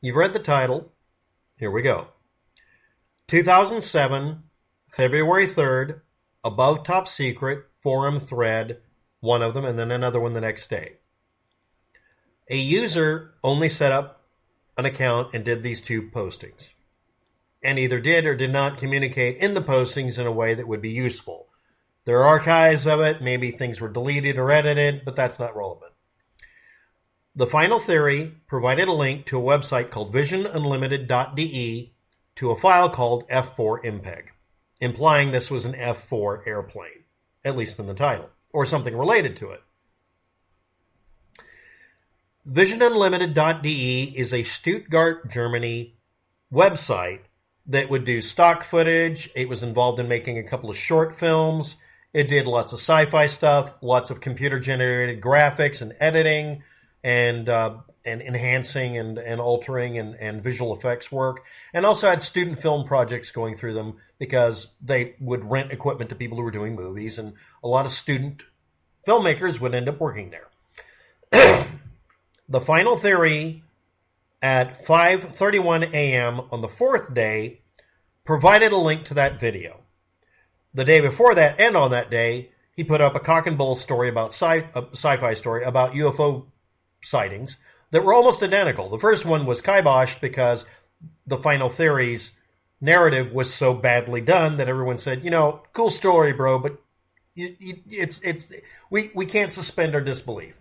You've read the title. Here we go. 2007, February 3rd, above top secret, forum thread, one of them, and then another one the next day. A user only set up an account and did these two postings, and either did or did not communicate in the postings in a way that would be useful. There are archives of it. Maybe things were deleted or edited, but that's not relevant. The Final Theory provided a link to a website called visionunlimited.de to a file called F4MPEG, implying this was an F4 airplane, at least in the title, or something related to it. Visionunlimited.de is a Stuttgart, Germany website that would do stock footage. It was involved in making a couple of short films. It did lots of sci-fi stuff, lots of computer-generated graphics and editing, and enhancing and altering and visual effects work, and also had student film projects going through them because they would rent equipment to people who were doing movies, and a lot of student filmmakers would end up working there. The Final Theory at 5:31 a.m. on the fourth day provided a link to that video. The day before that, and on that day, he put up a cock and bull story about sci-fi story about UFO sightings that were almost identical. The first one was kiboshed because the Final Theory's narrative was so badly done that everyone said, cool story, bro, but we can't suspend our disbelief.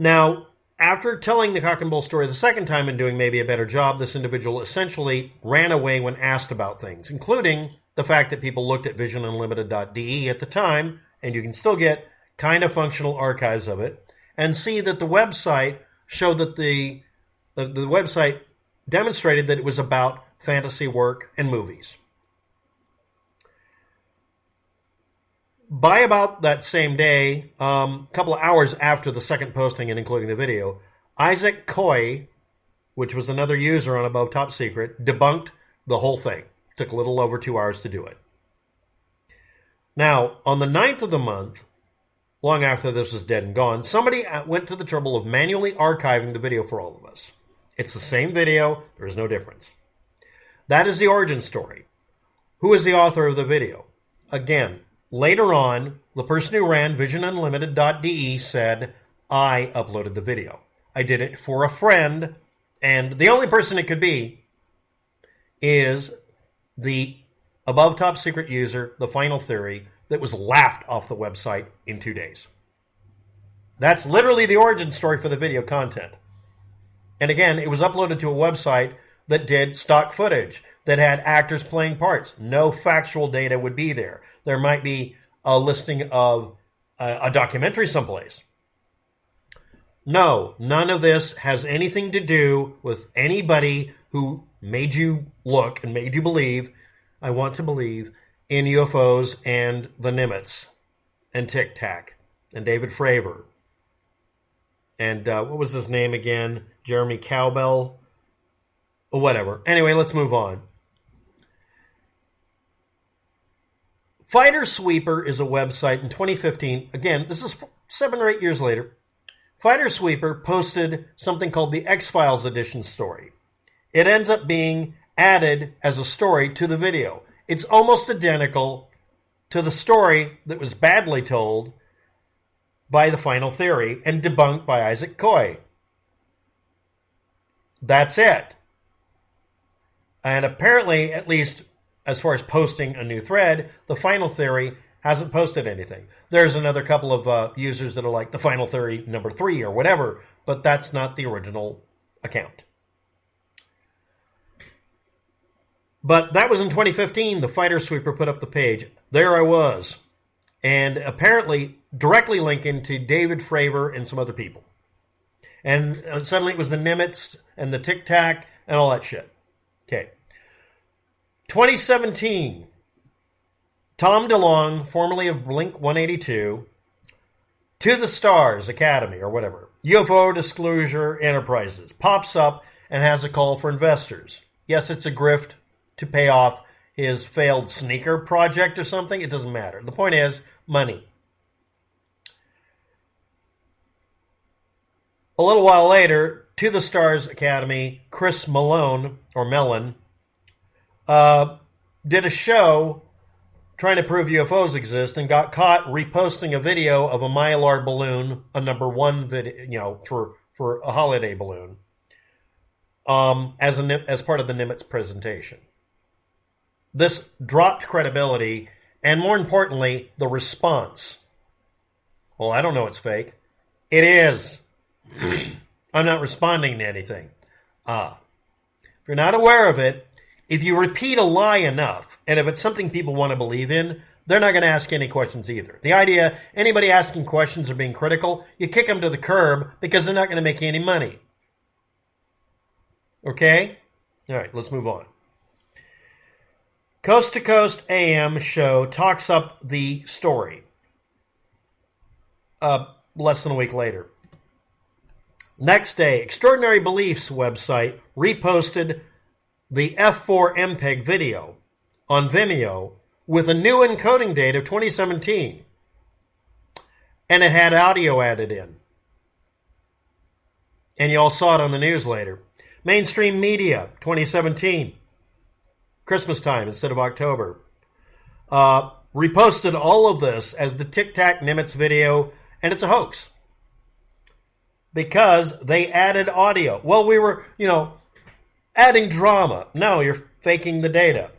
Now, after telling the cock and bull story the second time and doing maybe a better job, this individual essentially ran away when asked about things, including the fact that people looked at visionunlimited.de at the time, and you can still get kind of functional archives of it, and see that the website showed that the website demonstrated that it was about fantasy work and movies. By about that same day, a couple of hours after the second posting and including the video, IsaacKoi, which was another user on Above Top Secret, debunked the whole thing. Took a little over 2 hours to do it. Now, on the 9th of the month, long after this was dead and gone, somebody went to the trouble of manually archiving the video for all of us. It's the same video. There is no difference. That is the origin story. Who is the author of the video? Again, later on, the person who ran visionunlimited.de said, I uploaded the video. I did it for a friend, and the only person it could be is the Above Top Secret user, the Final Theory, that was laughed off the website in 2 days. That's literally the origin story for the video content. And again, it was uploaded to a website that did stock footage, that had actors playing parts. No factual data would be there. There might be a listing of a documentary someplace. No, none of this has anything to do with anybody who made you look and made you believe, I want to believe, in UFOs and the Nimitz and Tic Tac and David Fravor. And what was his name again? Jeremy Cowbell? Or whatever. Anyway, let's move on. Fightersweep is a website in 2015. Again, this is 7 or 8 years later. Fightersweep posted something called the X-Files edition story. It ends up being added as a story to the video. It's almost identical to the story that was badly told by the Final Theory and debunked by IsaacKoi. That's it. And apparently, at least as far as posting a new thread, the Final Theory hasn't posted anything. There's another couple of users that are like the Final Theory number 3 or whatever, but that's not the original account. But that was in 2015. The Fightersweep put up the page. There I was. And apparently directly linking to David Fravor and some other people. And suddenly it was the Nimitz and the Tic Tac and all that shit. Okay. 2017. Tom DeLonge, formerly of Blink 182, To the Stars Academy or whatever, UFO Disclosure Enterprises, pops up and has a call for investors. Yes, it's a grift to pay off his failed sneaker project or something. It doesn't matter. The point is money. A little while later, To the Stars Academy, Chris Mellon, did a show trying to prove UFOs exist and got caught reposting a video of a mylar balloon, a number one video, for a holiday balloon, as part of the Nimitz presentation. This dropped credibility, and more importantly, the response. Well, I don't know it's fake. It is. I'm not responding to anything. If you're not aware of it, if you repeat a lie enough, and if it's something people want to believe in, they're not going to ask any questions either. The idea, anybody asking questions or being critical, you kick them to the curb because they're not going to make you any money. Okay? All right, let's move on. Coast to Coast AM show talks up the story. Less than a week later. Next day, Extraordinary Beliefs website reposted the F4 MPEG video on Vimeo with a new encoding date of 2017. And it had audio added in. And you all saw it on the news later. Mainstream media, 2017. Christmas time instead of October. Reposted all of this as the Tic Tac Nimitz video, and it's a hoax. Because they added audio. Well, we were, adding drama. No, you're faking the data.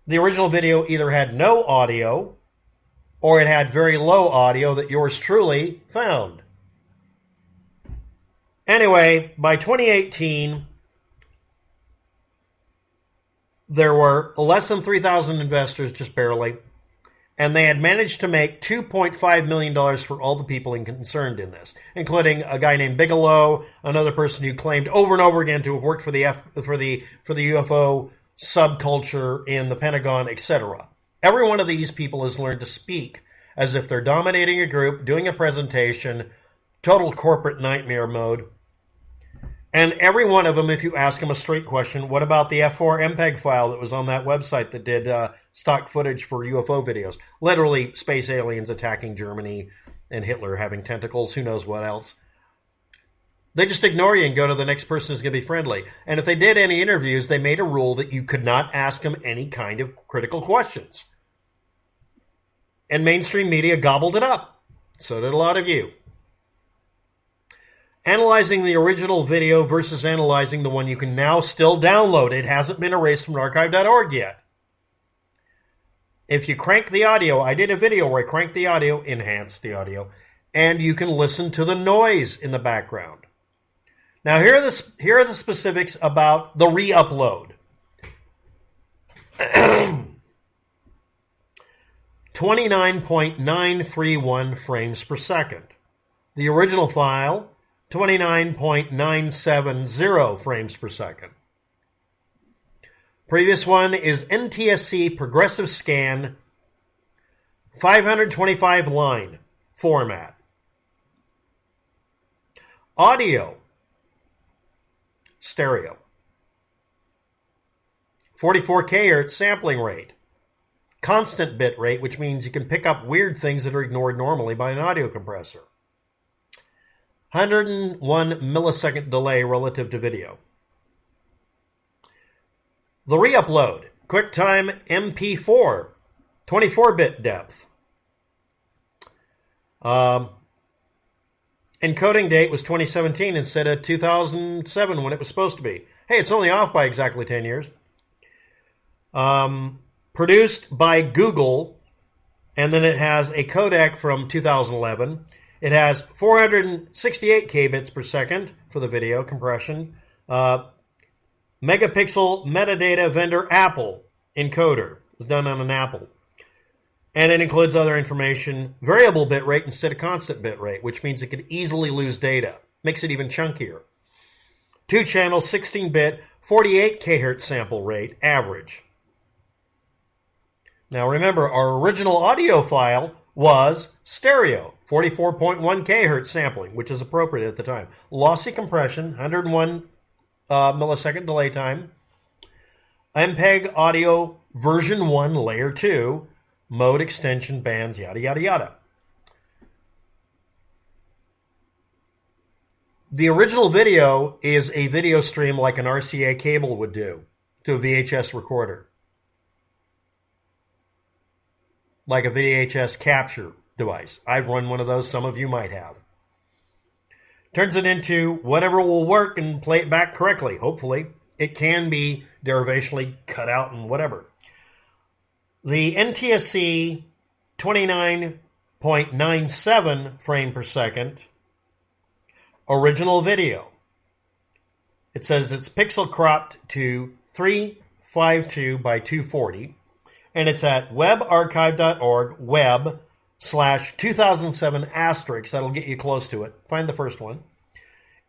The original video either had no audio or it had very low audio that yours truly found. Anyway, by 2018, there were less than 3,000 investors, just barely, and they had managed to make $2.5 million for all the people concerned in this, including a guy named Bigelow, another person who claimed over and over again to have worked for the UFO subculture in the Pentagon, etc. Every one of these people has learned to speak as if they're dominating a group, doing a presentation, total corporate nightmare mode. And every one of them, if you ask them a straight question, what about the F4 MPEG file that was on that website that did stock footage for UFO videos? Literally space aliens attacking Germany and Hitler having tentacles, who knows what else. They just ignore you and go to the next person who's going to be friendly. And if they did any interviews, they made a rule that you could not ask them any kind of critical questions. And mainstream media gobbled it up. So did a lot of you. Analyzing the original video versus analyzing the one you can now still download. It hasn't been erased from archive.org yet. If you crank the audio, I did a video where I cranked the audio, enhanced the audio, and you can listen to the noise in the background. Now here are the specifics about the re-upload. 29.931 frames per second. The original file, 29.970 frames per second. Previous one is NTSC Progressive Scan, 525 line format. Audio, stereo. 44 kHz sampling rate. Constant bit rate, which means you can pick up weird things that are ignored normally by an audio compressor. 101 millisecond delay relative to video. The re-upload, QuickTime MP4, 24-bit depth. Encoding date was 2017 instead of 2007 when it was supposed to be. Hey, it's only off by exactly 10 years. Produced by Google, and then it has a codec from 2011. It has 468 kbits per second for the video compression. Megapixel metadata vendor Apple encoder. It's done on an Apple. And it includes other information, variable bit rate instead of constant bit rate, which means it could easily lose data. Makes it even chunkier. 2-channel, 16-bit, 48 kHz sample rate, average. Now remember, our original audio file was stereo, 44.1 kHz sampling, which is appropriate at the time. Lossy compression, 101 millisecond delay time. MPEG audio version 1, layer 2, mode extension bands, yada, yada, yada. The original video is a video stream like an RCA cable would do to a VHS recorder. Like a VHS capture device. I've run one of those. Some of you might have. Turns it into whatever will work and play it back correctly, hopefully. It can be derivationally cut out and whatever. The NTSC 29.97 frame per second original video. It says it's pixel cropped to 352 by 240, and it's at webarchive.org, web/2007 asterisk. That'll get you close to it. Find the first one.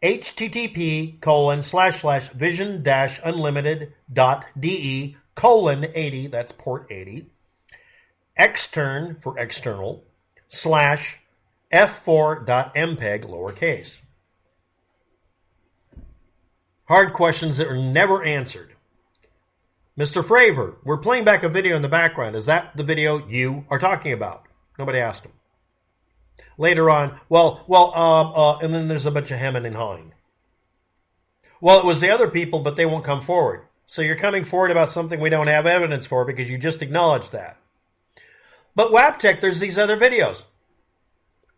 http://vision-unlimited.de:80, that's port 80, extern for external, /f4.mpeg, lowercase. Hard questions that are never answered. Mr. Fravor, we're playing back a video in the background. Is that the video you are talking about? Nobody asked him. Later on, and then there's a bunch of hemming and hawing. Well, it was the other people, but they won't come forward. So you're coming forward about something we don't have evidence for because you just acknowledged that. But WAPTech, there's these other videos.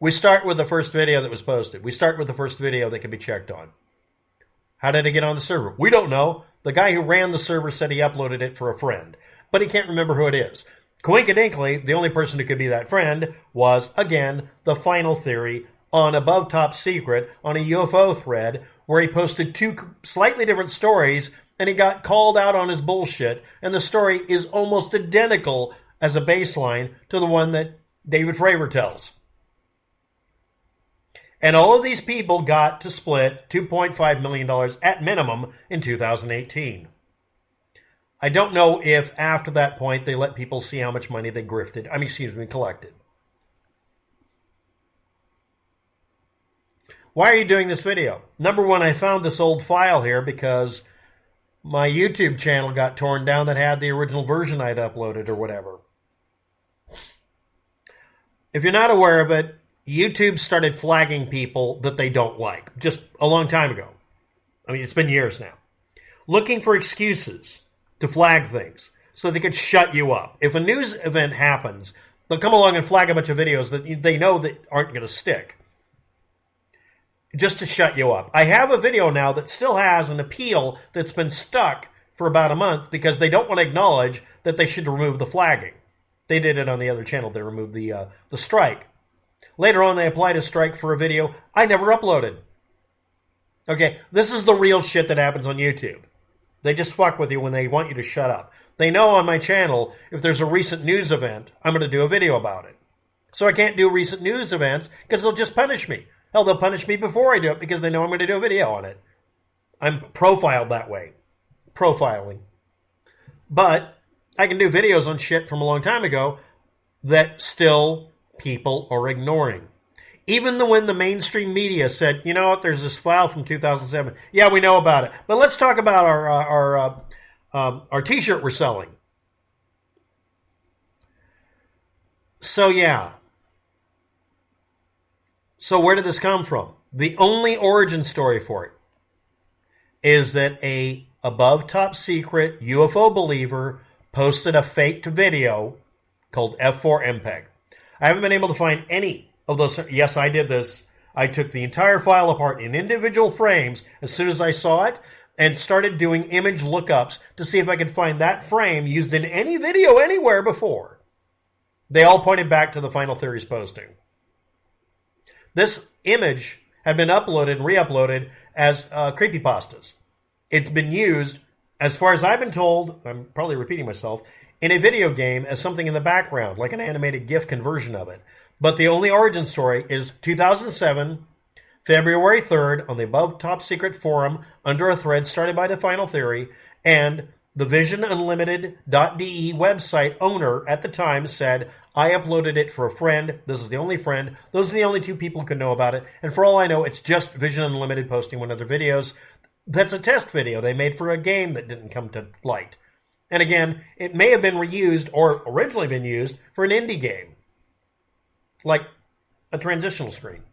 We start with the first video that was posted. We start with the first video that can be checked on. How did it get on the server? We don't know. The guy who ran the server said he uploaded it for a friend, but he can't remember who it is. Coincidental, the only person who could be that friend was, again, the Final Theory on Above Top Secret on a UFO thread where he posted two slightly different stories and he got called out on his bullshit, and the story is almost identical as a baseline to the one that David Fravor tells. And all of these people got to split $2.5 million at minimum in 2018. I don't know if after that point they let people see how much money they collected. Why are you doing this video? Number one, I found this old file here because my YouTube channel got torn down that had the original version I'd uploaded or whatever. If you're not aware of it, YouTube started flagging people that they don't like, just a long time ago. I mean, it's been years now. Looking for excuses to flag things so they could shut you up. If a news event happens, they'll come along and flag a bunch of videos that they know that aren't going to stick, just to shut you up. I have a video now that still has an appeal that's been stuck for about a month because they don't want to acknowledge that they should remove the flagging. They did it on the other channel. They removed the strike. Later on, they applied a strike for a video I never uploaded. Okay, this is the real shit that happens on YouTube. They just fuck with you when they want you to shut up. They know on my channel, if there's a recent news event, I'm going to do a video about it. So I can't do recent news events because they'll just punish me. Hell, they'll punish me before I do it because they know I'm going to do a video on it. I'm profiled that way. Profiling. But I can do videos on shit from a long time ago that still people are ignoring. Even when the mainstream media said, you know what, there's this file from 2007. Yeah, we know about it. But let's talk about our t-shirt we're selling. So yeah. So where did this come from? The only origin story for it is that a above top secret UFO believer posted a faked video called F4 MPEG. I haven't been able to find any of those. Yes, I did this. I took the entire file apart in individual frames as soon as I saw it and started doing image lookups to see if I could find that frame used in any video anywhere before. They all pointed back to the Final Theory's posting. This image had been uploaded and re-uploaded as creepypastas. It's been used, as far as I've been told, I'm probably repeating myself, in a video game as something in the background, like an animated GIF conversion of it. But the only origin story is 2007, February 3rd, on the Above Top Secret forum, under a thread started by the Final Theory, and the visionunlimited.de website owner at the time said, I uploaded it for a friend. This is the only friend. Those are the only two people who could know about it. And for all I know, it's just Vision Unlimited posting one of their videos. That's a test video they made for a game that didn't come to light. And again, it may have been reused or originally been used for an indie game, like a transitional screen.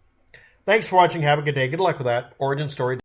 Thanks for watching. Have a good day. Good luck with that. Origin story.